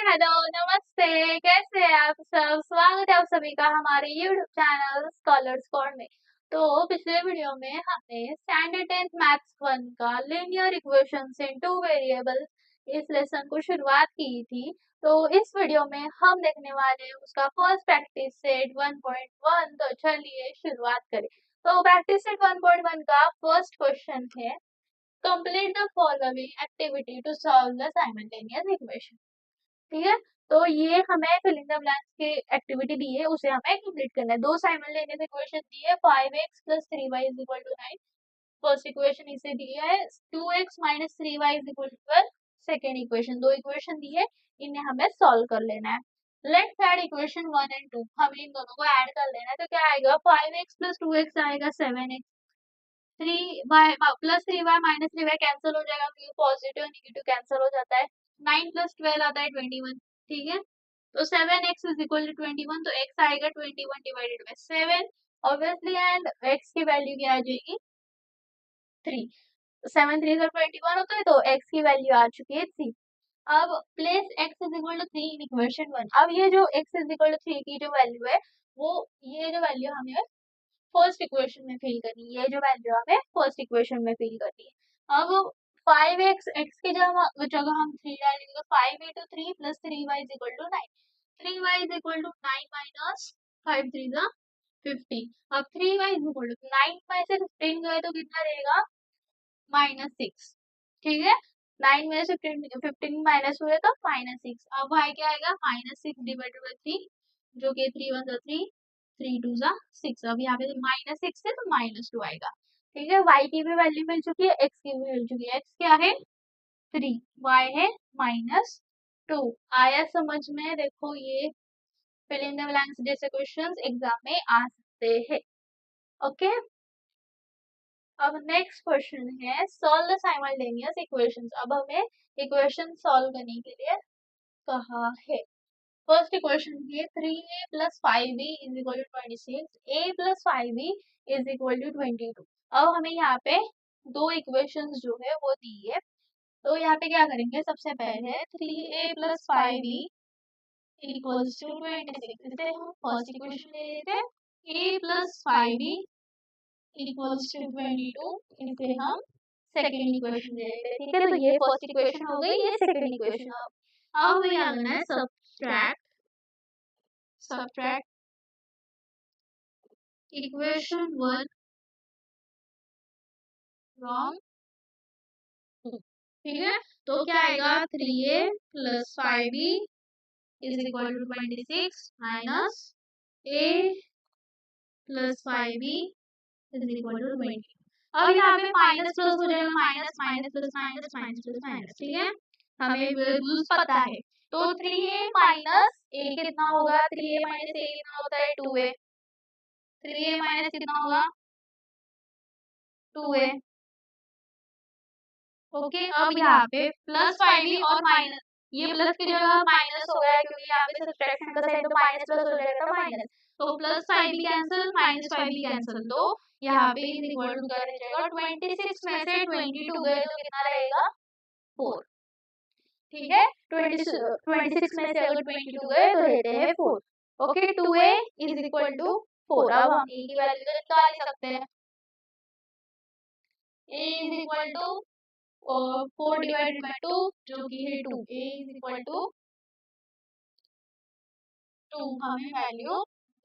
Hello, नमस्ते। कैसे हैं आप सब? स्वागत है आप सभी का हमारे यूट्यूब चैनल स्कॉलर्स कॉर्नर में। तो पिछले वीडियो में हमने स्टैंडर्ड 10th मैथ्स 1 का लीनियर इक्वेशंस इन टू वेरिएबल्स इस लेसन को शुरुआत की थी। तो इस वीडियो में हम देखने वाले हैं उसका फर्स्ट प्रैक्टिस सेट 1.1। तो चलिए शुरुआत करें। तो प्रैक्टिस सेट 1.1 का फर्स्ट क्वेश्चन है, complete the following activity to solve the simultaneous equation. ठीक है, तो ये हमें फिल इन द ब्लैंक्स की एक्टिविटी दी है, उसे हमें कंप्लीट करना है। दो साइमल्टेनियस इक्वेशन दी है, 5x + 3y = 9। फर्स्ट इक्वेशन इसे दी है, 2x - 3y = 12। सेकेंड इक्वेशन, दो इक्वेशन दी है, इन्हें हमें सॉल्व कर लेना है। लेट्स ऐड इक्वेशन 1 और 2। हमें इन दोनों को ऐड कर लेना है। तो क्या आएगा, 5x + 2x आएगा 7x, 3y + 3y - 3y cancel हो जाएगा क्योंकि पॉजिटिव और नेगेटिव कैंसिल हो जाता है। 9 + 12 आता है 21। ठीक है, तो 7x = 21, तो x आएगा 21/7 ऑब्वियसली, एंड x की वैल्यू क्या आ जाएगी, 3। 7 3 = 21 होता है, तो x की वैल्यू आ चुकी है 3। अब प्लेस x = 3 इन इक्वेशन 1। अब ये जो x = 3 की जो वैल्यू है, वो ये जो वैल्यू हमें फर्स्ट इक्वेशन में फिल करनी है। ये जो वैल्यू हमें फर्स्ट इक्वेशन में फिल करनी है। अब 5x x की जगह हम 3 डालेंगे, तो 5 × 3 + 3y = 9। 3y = 9 - 5 3 = 15। अब 3y = 9 में से 15 गए तो कितना रहेगा, -6। ठीक है, 9 में से 15 माइनस हुए तो -6। अब y क्या आएगा, -6/3, जो कि 3 1 = 3, 3 2 = 6। अब यहाँ पे -6 है तो -2 आएगा। ठीक है, y की भी वैल्यू मिल चुकी है, x की भी मिल चुकी है। x क्या है 3, y है -2। आया समझ में? देखो, ये फिल इन द ब्लैंक्स जैसे क्वेश्चंस एग्जाम में आ सकते हैं। ओके, अब नेक्स्ट क्वेश्चन है, सॉल्व द साइमल्टेनियस इक्वेशंस। अब हमें इक्वेशन सॉल्व करने के लिए कहा है। फर्स्ट इक्वेशन है 3a + 5b = 26, a + 5b = 22। अब हमें यहाँ पे दो इक्वेशंस जो है वो दी है, तो यहाँ पे क्या करेंगे, सबसे पहले 3a + 5b = 26, इसे हम फर्स्ट इक्वेशन ले लेते हैं। a + 5b = 22, इसे हम सेकेंड इक्वेशन ले लेते हैं। ठीक है, तो ये फर्स्ट इक्वेशन हो गई, ये सेकेंड इक्वेशन। अब हमें क्या करना है, सब्ट्रैक्ट इक्वेशन 1 फ्रॉम 2। ठीक है, तो क्या आएगा, 3a + 5b = 26 minus a + 5b = 20। अब यहाँ पे माइनस प्लस हो जाएगा, minus minus plus minus minus plus minus. ठीक है, हमें रूल्स पता है। तो 3a - a कितना होगा, 3a - a कितना होता है, 2a। 3a - कितना होगा, 2a। ओके, अब यहाँ पे +5b और माइनस, ये प्लस की जगह माइनस हो गया क्योंकि यहाँ पे सब्ट्रैक्शन का साइन, तो माइनस प्लस हो जाएगा, तो माइनस। तो +5b कैंसिल, -5b कैंसिल, तो यहाँ पे इज इक्वल टू क्या रह जाएगा, 26 में से 22 गए तो कितना रहेगा, 4। ठीक है, 26 में से अगर 22 गए तो रहते हैं 4। Okay, 2a = 4। अब हम a की वैल्यू तो निकाल ही सकते हैं। a = 4/2 जो कि है 2। a = 2 हमें वैल्यू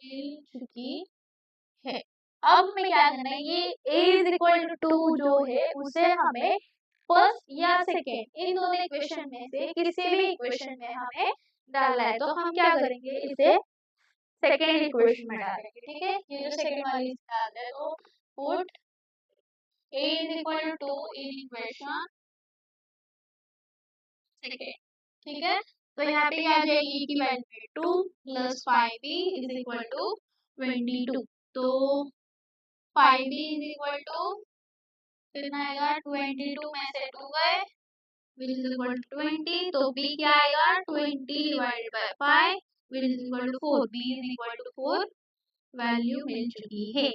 मिल चुकी है। अब हमें क्या करना है, ये a = 2 जो है उसे हमें फर्स्ट या सेकेंड इन दोनों इक्वेशन में से किसी भी इक्वेशन में हमें डालना है। तो हम क्या करेंगे, इसे सेकेंड इक्वेशन में डालेंगे। ठीक है, ये जो सेकेंड वाली डालते हैं, तो put a = 2 in equation second. ठीक है, तो यहाँ पे क्या आ जाएगी की वैल्यू 2 + 5b = 22। तो 5b = कितना आएगा, 22 में से 2 गए which is equal to 20, तो b क्या आएगा, 20/5 which is equal to 4। b is equal to 4 value मिल चुकी है।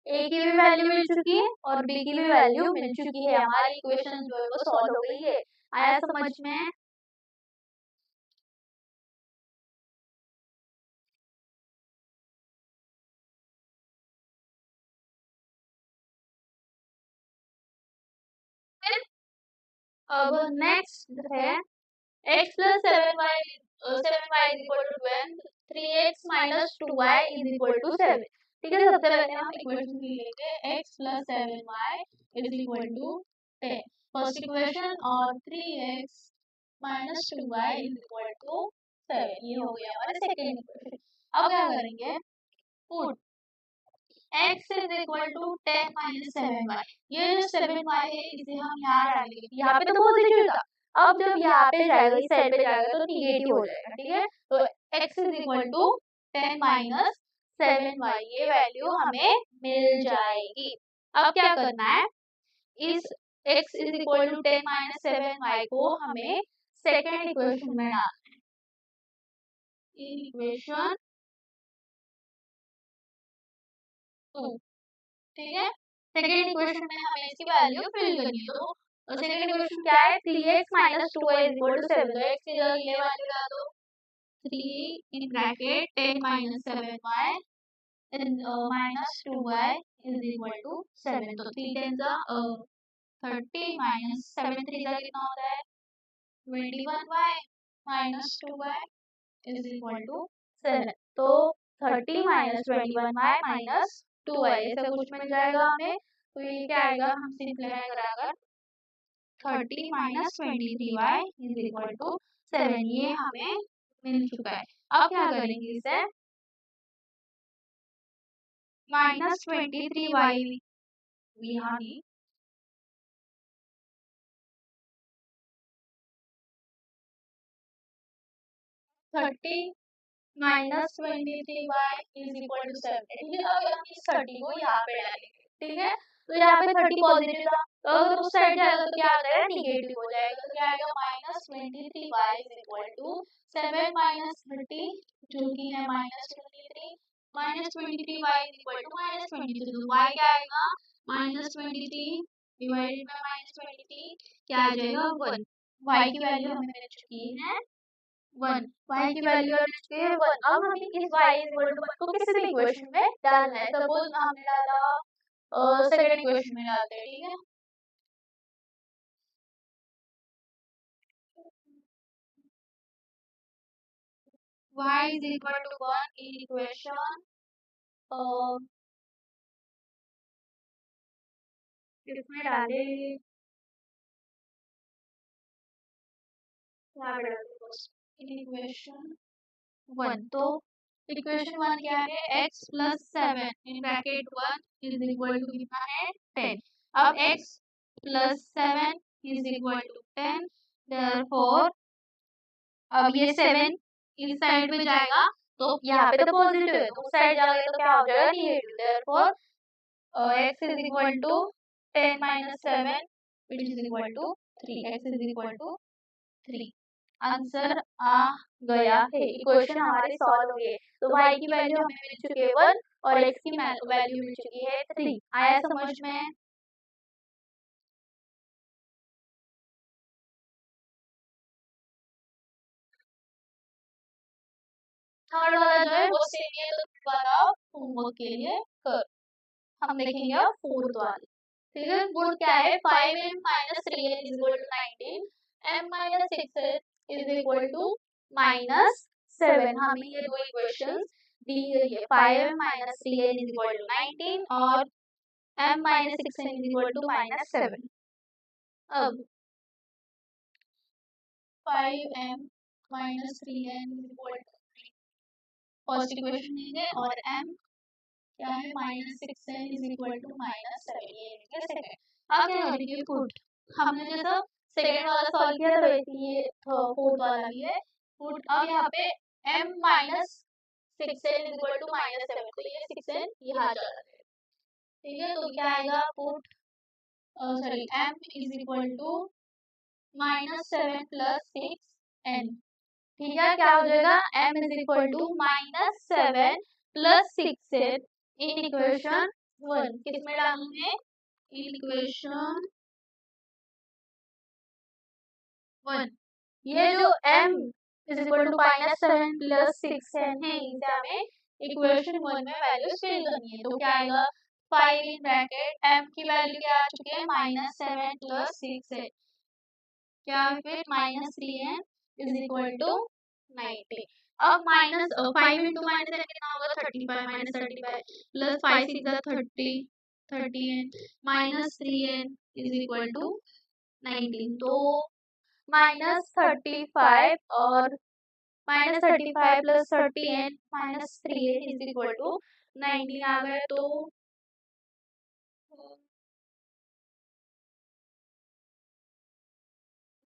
a की भी वैल्यू मिल चुकी है और b की भी वैल्यू मिल चुकी है। हमारी इक्वेशन जो है वो सॉल्व हो गई है। आया समझ में? अब नेक्स्ट है x plus 7y is equal to 12, 3x minus 2y is equal to 7। ठीक है, सबसे पहले हम इक्वेशन लेंगे x plus 7y is equal to 10, first equation, और 3x minus 2y is equal to 7, ये हो गया हमारा सेकेंड इक्वेशन। अब क्या करेंगे, put x is equal to 10 minus 7y, ये जो 7y है इसे हम यहाँ डालेंगे, यहाँ पे तो पॉजिटिव था, अब जब यहाँ पे जाएगा, इस साइड पे जाएगा तो निगेटिव हो जाएगा। ठीक है, तो x is equal to 10 minus 7y, ये वैल्यू हमें मिल जाएगी। अब क्या करना है, इस x is equal to 10 minus 7y को हमें सेकेंड इक्वेशन में डालना है, इक्वेशन 2। ठीक है, सेकेंड इक्वेशन में हमें इसकी वैल्यू फिल करनी है, तो सेकेंड इक्वेशन क्या है, 3x minus 2y is equal to 7, तो x की जगह ये वैल्यू डाल दो, 3 in bracket 10 minus 7y minus 2y is equal to 7, तो 3 10 30 माइनस 7 3 कितना होता है, 21y minus 2y is equal to 7, तो 30 माइनस 21y माइनस 2y ऐसा कुछ मिल जाएगा हमें। तो ये क्या आएगा, हम सिंप्लीफाई कराकर 30 minus 23y is equal to 7, ये हमें मिल चुका है। अब क्या करेंगे, इसे माइनस 23y यहाँ भी 30 minus 23y is equal to 7। ठीक है, अब हम इस 30 को यहाँ पे डालेंगे। ठीक है, तो यहाँ पे 30 पॉजिटिव था, तो अगर उस साइड जाएगा तो क्या आ जाएगा, निगेटिव हो जाएगा, तो क्या आएगा, minus 23y is equal to 7 minus 30 जो कि है minus 23, minus 23y is equal to minus 23, तो y क्या आएगा, माइनस 23 डिवाइडेड बाय माइनस 23 क्या आ जाएगा, 1। y की वैल्यू हमें मिल चुकी है 1, y की वैल्यू आ चुकी है 1। अब हमें इस y इज इक्वल टू 1 को किसी भी इक्वेशन में डालना है, सपोज हमने डाला सेकंड इक्वेशन में डालते हैं। ठीक है, y is equal to 1 in equation इसमें डाले, यहाँ पे डालते इन इक्वेशन 1, तो इक्वेशन 1 क्या है, x plus 7 in bracket 1 is equal to कितना है, 10। अब x plus 7 is equal to 10, therefore अब ये 7 इस साइड में जाएगा, तो यहाँ पे तो पॉजिटिव है, तो उस साइड जाएगा तो क्या हो जाएगा, negative, therefore x is equal to 10 minus 7 which is equal to 3, x is equal to 3। Answer आ गया है, इक्वेशन हमारे सॉल्व हो गए। तो y की वैल्यू हमें मिल चुकी है 1 और x की वैल्यू मिल चुकी है 3। आया समझ में? थर्ड वाला जो है वो सेम है, तो थर्ड वाला होमवर्क के लिए कर। हम देखेंगे अब फोर्थ वाला। ठीक है, फोर्थ क्या है, 5m minus 3n is equal to 19, m minus 6n is equal to minus 7। हमें ये दो इक्वेशंस दी गई है, 5m minus 3n is equal to 19 और m minus 6n is equal to minus 7। अब 5m minus 3n is equal to first equation है, और m क्या है, minus 6n is equal to minus 7, ये है सेकंड। अब क्या करेंगे, पुट, हमने जैसा सेकंड वाला सॉल्व किया था वैसे ये फोर्थ वाला भी है, पुट। अब यहाँ पे m minus 6n is equal to minus 7, तो ये 6n यहाँ चला जाएगा। ठीक है, तो क्या आएगा, put sorry m is equal to minus 7 plus 6n। ठीक है, क्या हो जाएगा, m is equal to minus 7 plus 6n in equation 1। किसमें डालेंगे, इन इक्वेशन 1। ये जो m is equal to minus 7 plus 6n है, इसे हमें इक्वेशन 1 में वैल्यू फिल करनी है, तो क्या आएगा, 5 इन ब्रैकेट m की वैल्यू क्या आ चुकी है, माइनस 7 प्लस 6n क्या फिर -3n इज इक्वल टू 90। अब माइनस 5 × -n कितना होगा 35 -35 plus 5 6 30 30n -3n is equal to 19। तो -35 और -35 plus 30n -3n is equal to 19 आ गए। तो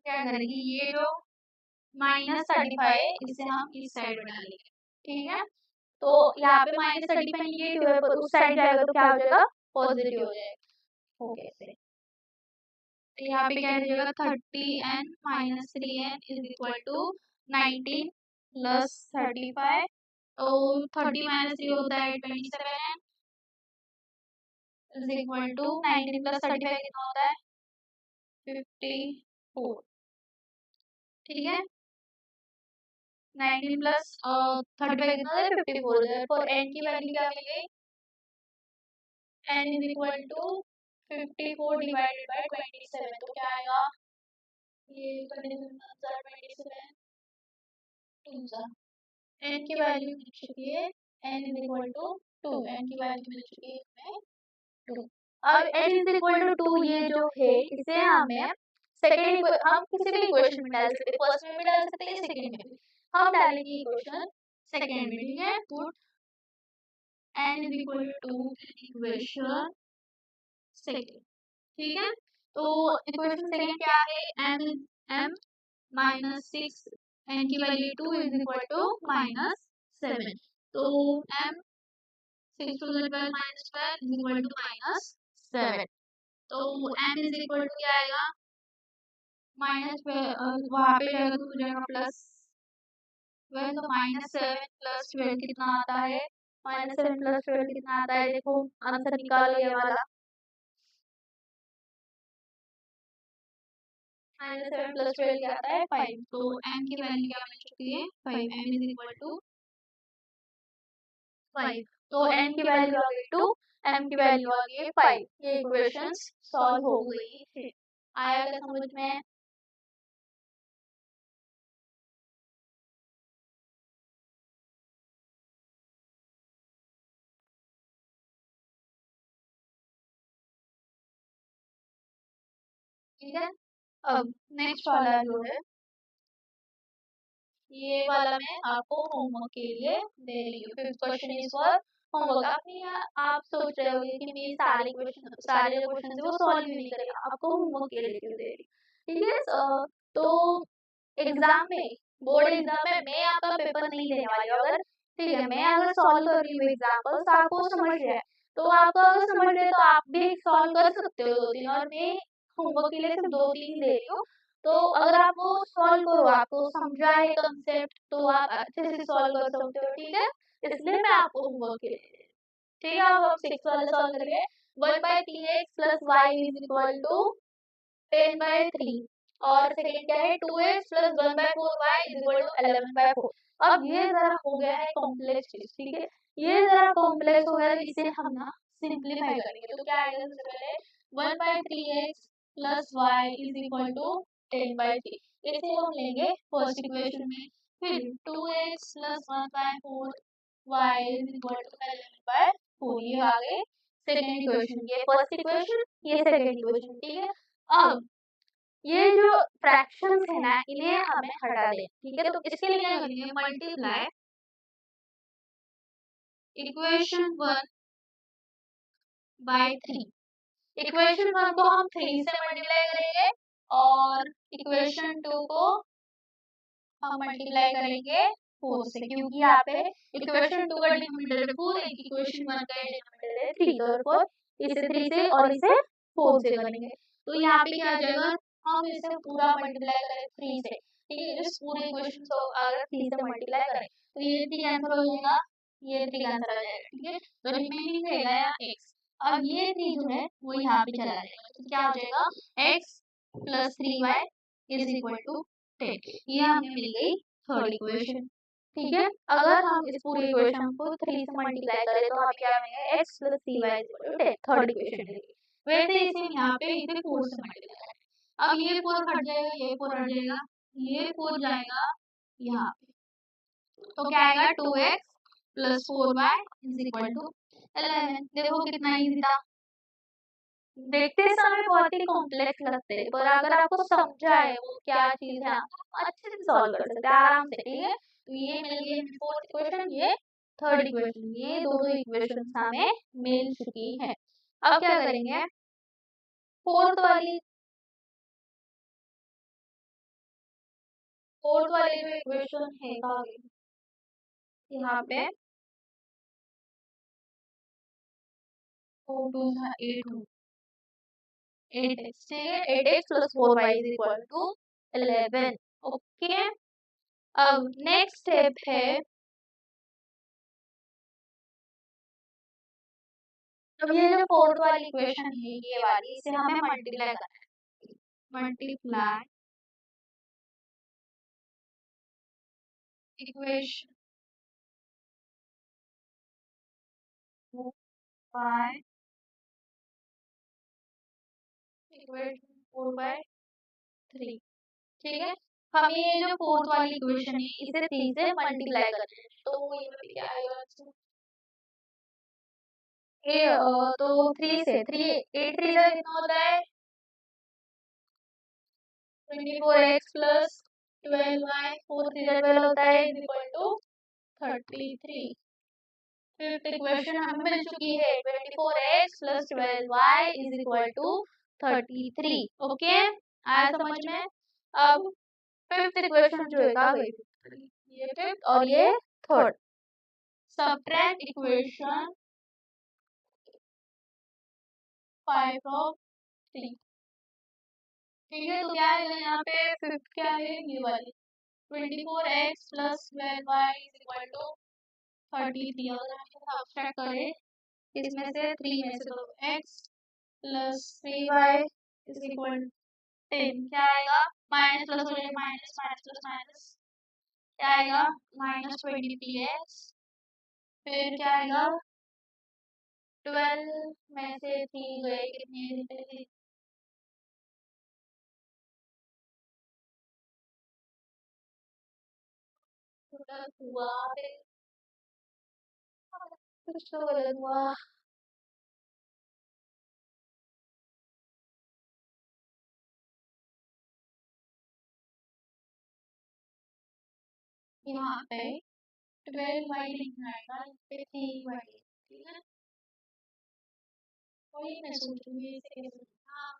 क्या करेंगे, ये जो -35 है इसे हम इस साइड में डालेंगे, ठीक है। तो यहाँ पे -35 नेगेटिव है, पर उस साइड जाएगा तो क्या हो जाएगा, पॉजिटिव हो जाएगा। ओके से यहाँ पे क्या हो जाएगा 30n -3n is equal to 19 plus 35। तो 30 -3 होता है 27 इज इक्वल टू 19 प्लस 35 कितना होता है 54, ठीक है। 19 प्लस 35 कितना होता है 54। फॉर n की वैल्यू क्या मिल गई, n is equal to 54 divided by 27। तो क्या आएगा, ये 27 2 n की वैल्यू मिल चुकी है, n is equal to 2, n की वैल्यू मिल चुकी है हमें 2। अब n इज इक्वल टू 2 ये जो है इसे हमें सेकेंड, हम किसी भी इक्वेशन में डाल सकते हैं, फर्स्ट में भी डाल सकते हैं सेकेंड में भी। हम डालेंगे इक्वेशन सेकेंड में, ठीक है। Put n is equal to equation second, ठीक है। तो इक्वेशन सेकेंड क्या है, m -6 n की वैल्यू 2 इज इक्वल टू -7। तो m 6 2 12 -12 इज इक्वल टू -7। तो m इज इक्वल टू क्या आएगा, वहाँ पे जाएगा तो हो जाएगा +12। तो -7 + 12 कितना आता है, -7 + 12 कितना आता है, देखो आंसर निकालो ये वाला। -7 + 12 क्या आता है 5। तो m की वैल्यू क्या मिल चुकी है 5, m इज इक्वल टू 5। तो n की वैल्यू आ गई 2, m की वैल्यू आ गई 5। ये इक्वेशंस सॉल्व हो गई है। आया क्या समझ में, ठीक है। अब नेक्स्ट वाला जो है, ये वाला मैं आपको होमवर्क के लिए दे रही हूँ। 5th question is for homework. अपनी आप सोच रहे होंगे कि मेरी सारे जो क्वेश्चन है वो सॉल्व ही नहीं करेगा, आपको होमवर्क के लिए क्यों दे रही हूँ, ठीक है। तो एग्जाम में, बोर्ड एग्जाम में मैं आपका पेपर नहीं लेने वाली हूँ। अगर ठीक है, मैं अगर सॉल्व कर रही हूँ एग्जाम्पल्स आपको समझ रहा है, तो आपको अगर समझ रहे तो आप भी सॉल्व कर सकते हो 2-3, और मैं होमवर्क के लिए सिर्फ 2-3 दे रही हूँ। तो अगर आप वो सॉल्व करो, आपको समझा है कंसेप्ट, तो आप अच्छे से सॉल्व कर सकते हो, ठीक है। इसलिए मैं आपको होमवर्क के लिए, ठीक है। अब हम 6 वाला सॉल्व करेंगे। 1/3x + y is equal to 10/3। और सेकंड क्या है 2x + 1/4y is equal to 11/4। अब ये जरा हो गया है कॉम्प्लेक्स चीज, ठीक है। ये जरा कॉम्प्लेक्स हो गया, तो इसे हम ना सिंप्लीफाई करेंगे। तो क्या आएगा, सबसे पहले 1/3x + y is equal to 10/3। इसे हम लेंगे फर्स्ट इक्वेशन में। फिर 2x + 1/4y is equal to 11/4, ये आ गए सेकेंड इक्वेशन। ये फर्स्ट इक्वेशन, ये सेकेंड इक्वेशन, ठीक है। अब ये जो फ्रैक्शंस है ना, इन्हें हमें हटा दें, ठीक है। तो इसके लिए क्या करेंगे, मल्टीप्लाई इक्वेशन 1/3। इक्वेशन 1 को हम 3 से मल्टीप्लाई करेंगे, और इक्वेशन 2 को हम मल्टीप्लाई करेंगे 4 से, क्योंकि यहाँ पे इक्वेशन 2 का डिनोमिनेटर है 4, इक्वेशन 1 का डिनोमिनेटर है 3। तो 4 इसे 3 से और इसे 4 से करेंगे, तो यहाँ पे क्या आ जाएगा, हम इसे पूरा मल्टीप्लाई करें 3 से, ठीक है। इस पूरे इक्वेशन को अगर 3 से मल्टीप्लाई करें तो ये 3 कैंसिल हो जाएगा, ये 3 कैंसिल हो जाएगा, ठीक है। तो रिमेनिंग रहेगा यहाँ x। अब ये 3 जो है वो यहाँ पे चला जाएगा, तो क्या हो जाएगा x + 3y is equal to 10। ये हमें मिल गई थर्ड इक्वेशन, ठीक है। अगर हम इस पूरी इक्वेशन को 3 से मल्टीप्लाई करें तो हमें क्या मिलेगा x + 3y is equal to 10, third equation मिलेगी। वैसे इसे यहाँ पे इसे 4 से मल्टीप्लाई करें, अब ये 4 हट जाएगा, ये 4 हट जाएगा, ये 4 जाएगा यहाँ पे, तो क्या आएगा 2x plus 4y is equal to 11। देखो कितना इजी था। देखते समय बहुत ही कॉम्प्लेक्स लगते हैं, पर अगर आपको समझा है वो क्या चीज है, आप अच्छे से सॉल्व कर सकते हैं आराम से। ठीक है, तो ये मिल गई हमें फोर्थ इक्वेशन, ये थर्ड इक्वेशन, ये दोनों इक्वेशन हमें मिल चुकी है। अब क्या करेंगे, फोर्थ वाली जो इक्वेशन है यहाँ पे 4 2 8 8x, ठीक है, 8x plus 4y is equal to 11। Okay, अब नेक्स्ट स्टेप है, अब ये जो फोर्थ वाली इक्वेशन है ये वाली, इसे हमें मल्टीप्लाई करना है। Multiply equation by equation 4/3। ठीक है, हमें ये जो फोर्थ वाली इक्वेशन है इसे 3 से मल्टीप्लाई करना है, तो ये क्या आएगा, तो 3 से 3 8 3 से कितना होता है 24x प्लस 12y, 4 3 12 होता है is equal to 33। Fifth equation हमें मिल चुकी है 24x plus 12y is equal to 33। Okay, आया समझ में। अब फिफ्थ इक्वेशन जो है आ गई, ये फिफ्थ और ये थर्ड, सबट्रैक्ट इक्वेशन 5 फ्रॉम 3। ठीक है, तो क्या है यहाँ पे फिफ्थ क्या है, ये वाली 24x plus 12y is equal to 33। अगर हम इसे सब्ट्रैक्ट करें इसमें से 3 में से, तो x plus 3y is equal 10, क्या आएगा, माइनस प्लस हो जाएगा, माइनस माइनस प्लस माइनस, क्या आएगा -23x, फिर क्या आएगा 12 में से 3 गए कितने, हुआ कुछ तो गलत हुआ। यहाँ पे 12y लिखना आएगा, यहाँ पे 3y, ठीक है, वही मैं सोच रही हूँ इसे कैसे, हाँ,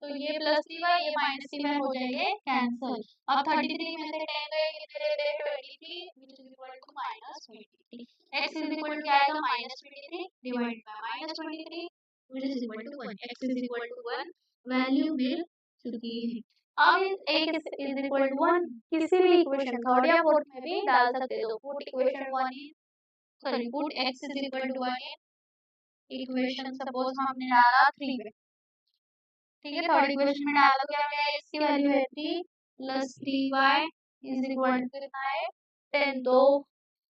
तो ये प्लस 3y ये माइनस 3y हो जाएंगे कैंसल। अब 33 में से 10 गए कितने देते हैं 23, which is equal to -23। x is equal to क्या आएगा -23 divide by -23 which is equal to 1। x is equal to 1 value मिल चुकी है। अब एक इज इक्वल टू 1 किसी भी इक्वेशन थर्ड या फोर्थ में भी डाल सकते हो, पुट इक्वेशन 1 है, sorry put x is equal to 1 है, इक्वेशन सपोज हमने डाला 3 पे, ठीक है, थर्ड इक्वेशन में डालो, क्या है इसकी वैल्यू है 3 plus 3y is equal to कितना है 10, तो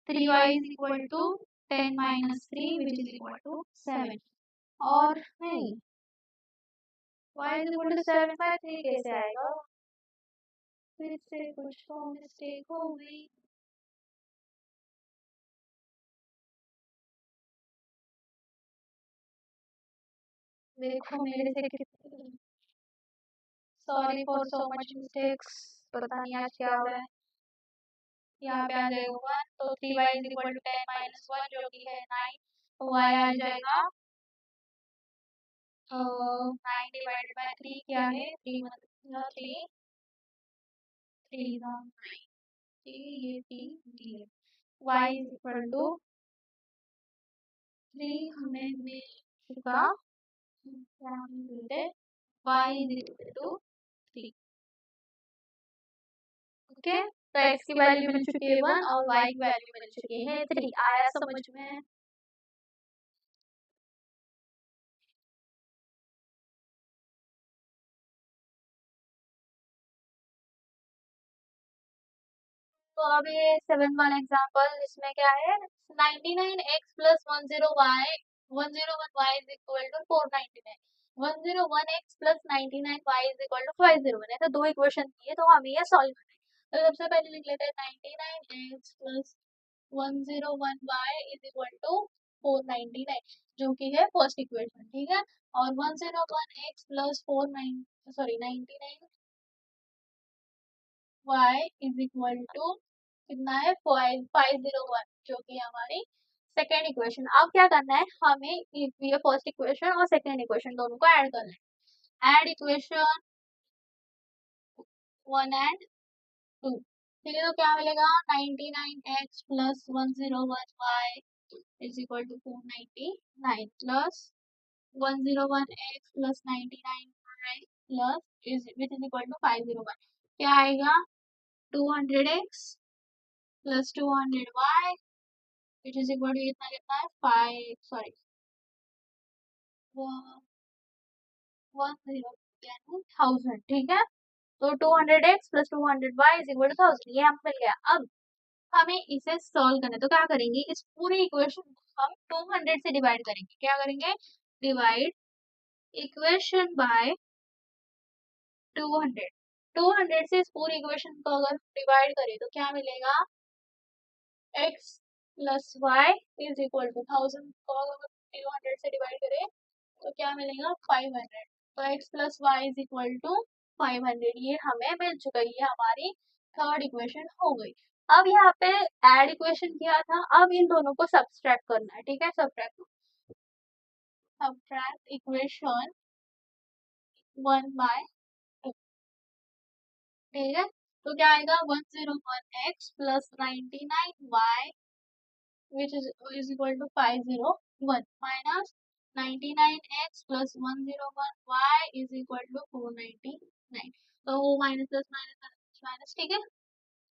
3y is equal to 10 minus 3 which is equal to 7, और नहीं y is equal to 7 by 3 कैसे आएगा, फिर से कुछ तो मिस्टेक हो गई। देखो मेरे से कितनी, sorry for so much mistakes, पता नहीं आज क्या हो रहा है। यहाँ पे आ जाएगा 1, तो 3y is equal to 10 minus 1 जो कि है 9, तो y आ जाएगा 9 डिवाइडेड बाय 3 क्या है 3 मतलब 3 3 9, ये 3 डी है, y इज इक्वल टू 3 हमें मिल चुका, क्या हम बोलते हैं y is equal to 3। Okay, तो x की वैल्यू मिल चुकी है 1 और y की वैल्यू मिल चुकी है 3। आया समझ में। तो अब ये 7 वाला एग्जांपल, इसमें क्या है 99x plus 10y 101y is equal to 499। 101x plus 99y is equal to 501, ऐसे दो इक्वेशन दिए तो हमें ये सॉल्व करना है। तो सबसे पहले लिख लेते हैं 99x plus 101y is equal to 499, जो कि है फर्स्ट इक्वेशन, ठीक है। और 101x plus 99y is equal to कितना है 501, जो कि हमारी सेकेंड इक्वेशन। अब क्या करना है, हमें ये फर्स्ट इक्वेशन और सेकेंड इक्वेशन दोनों को ऐड करना है। ऐड इक्वेशन 1 and 2, ठीक है। तो क्या मिलेगा 99x plus 101y is equal to 499 plus 101x plus 99y plus is which is equal to 501। क्या आएगा 200x plus 200y which is equal to कितना कितना है 5 सॉरी 1000, ठीक है। तो 200x plus 200y is equal to 1000, ये हमें मिल गया। अब हमें इसे सॉल्व करना है, तो क्या करेंगे, इस पूरी इक्वेशन को हम 200 से डिवाइड करेंगे। क्या करेंगे, डिवाइड इक्वेशन बाय 200। 200 से इस पूरी इक्वेशन को अगर डिवाइड करें तो क्या मिलेगा, x plus y is equal to 1000 को अगर 200 से डिवाइड करें तो क्या मिलेगा 500। तो x plus y is equal to 500, ये हमें मिल चुका है, ये हमारी थर्ड इक्वेशन हो गई। अब यहाँ पे ऐड इक्वेशन किया था, अब इन दोनों को सब्सट्रैक्ट करना है, ठीक है। सब्ट्रैक्ट इक्वेशन 1/2, ठीक है। तो क्या आएगा 101x plus 99y which is equal to 501 minus 99x plus 101y is equal to 499। तो वो माइनस प्लस माइनस माइनस, ठीक है।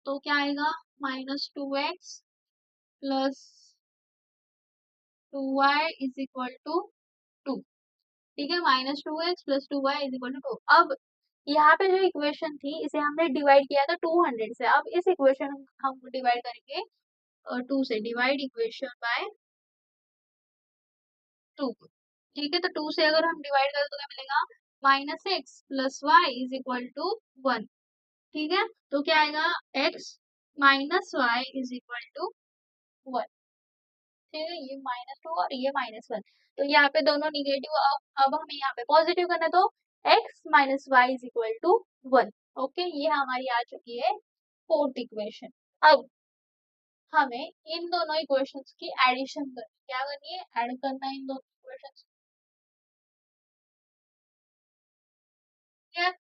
तो क्या आएगा -2x plus 2y is equal to 2, ठीक है। -2x plus 2y is equal to 2। अब यहाँ पे जो इक्वेशन थी इसे हमने डिवाइड किया था 200 से, अब इस इक्वेशन हम डिवाइड करेंगे 2 से। डिवाइड इक्वेशन बाय 2, ठीक है। तो 2 से अगर हम डिवाइड करें तो क्या मिलेगा -x plus y is equal to 1, ठीक है। तो क्या आएगा x minus y is equal to 1, ठीक है। ये -2 और ये -1, तो यहाँ पे दोनों निगेटिव। अब हमें यहाँ पे पॉजिटिव करना है, तो x minus y is equal to 1, okay. ये हमारी आ चुकी है फोर्थ इक्वेशन। अब हमें इन दोनों इक्वेशंस की एडिशन करनी है। क्या करनी है, ऐड करना है इन दोनों इक्वेशंस, ठीक है।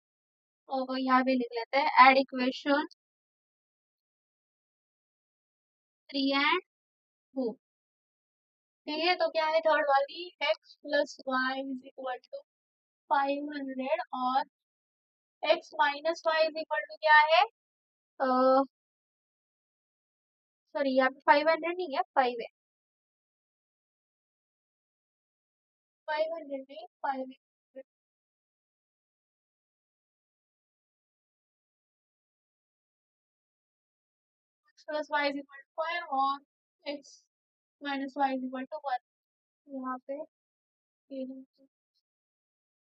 और यहाँ पे लिख लेते हैं एड इक्वेशन 3 and 4, ठीक है। तो क्या है थर्ड वाली, x plus y is equal to 500 और x minus y is equal to क्या है, सॉरी यहाँ पे 500 नहीं है, 5 है, 500 नहीं 5 x plus y is equal to 5 और x minus y is equal to 1, यहाँ पे ये है,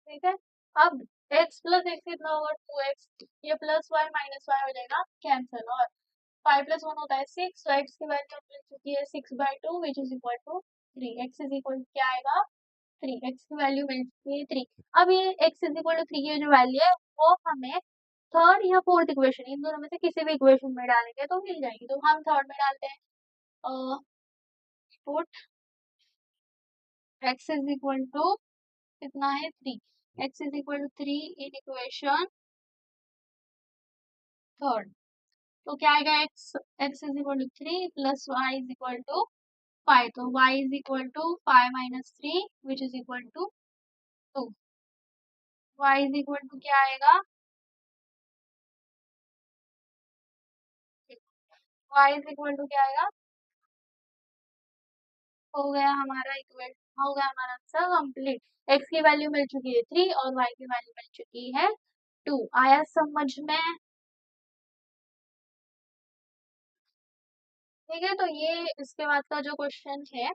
ठीक है। अब x प्लस एक्स कितना होगा 2x, ये प्लस वाई माइनस वाई हो जाएगा कैंसिल, और 5 प्लस 1 होता है 6, तो x की वैल्यू मिल चुकी है 6/2 which is equal to 3। x is equal क्या आएगा 3, x की वैल्यू मिल चुकी है 3। अब ये x इज इक्वल टू 3 की जो वैल्यू है वो हमें थर्ड या फोर्थ इक्वेशन, इन दोनों में से किसी भी इक्वेशन में डालेंगे तो मिल जाएगी। तो हम थर्ड में डालते हैं, put x is equal to कितना है 3, x is equal to 3 in equation third. तो क्या आएगा x is equal to 3 plus y is equal to 5, तो y is equal to 5 minus 3 which is equal to 2। y is equal to क्या आएगा, y is equal to क्या आएगा, हो गया हमारा आंसर कंप्लीट। x की वैल्यू मिल चुकी है 3 और y की वैल्यू मिल चुकी है 2। आया समझ में, ठीक है। तो ये इसके बाद का जो क्वेश्चन है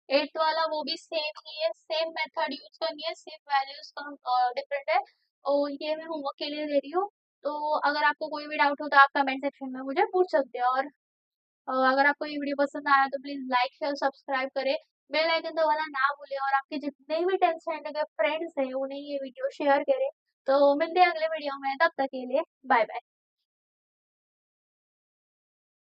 एट्थ वाला वो भी सेम ही है, सेम मेथड यूज करनी है, सिर्फ वैल्यूज का डिफरेंट है। और ये मैं होमवर्क के लिए दे रही हूँ। तो अगर आपको कोई भी डाउट हो तो आप कमेंट सेक्शन में मुझे पूछ सकते हैं। और अगर आपको ये वीडियो पसंद आया तो प्लीज लाइक शेयर सब्सक्राइब करें, बेल आइकन दबाना ना भूलें, और आपके जितने भी 10th स्टैंडर्ड के फ्रेंड्स हैं उन्हें ये वीडियो शेयर करें। तो मिलते हैं अगले वीडियो में, तब तक के लिए बाय बाय।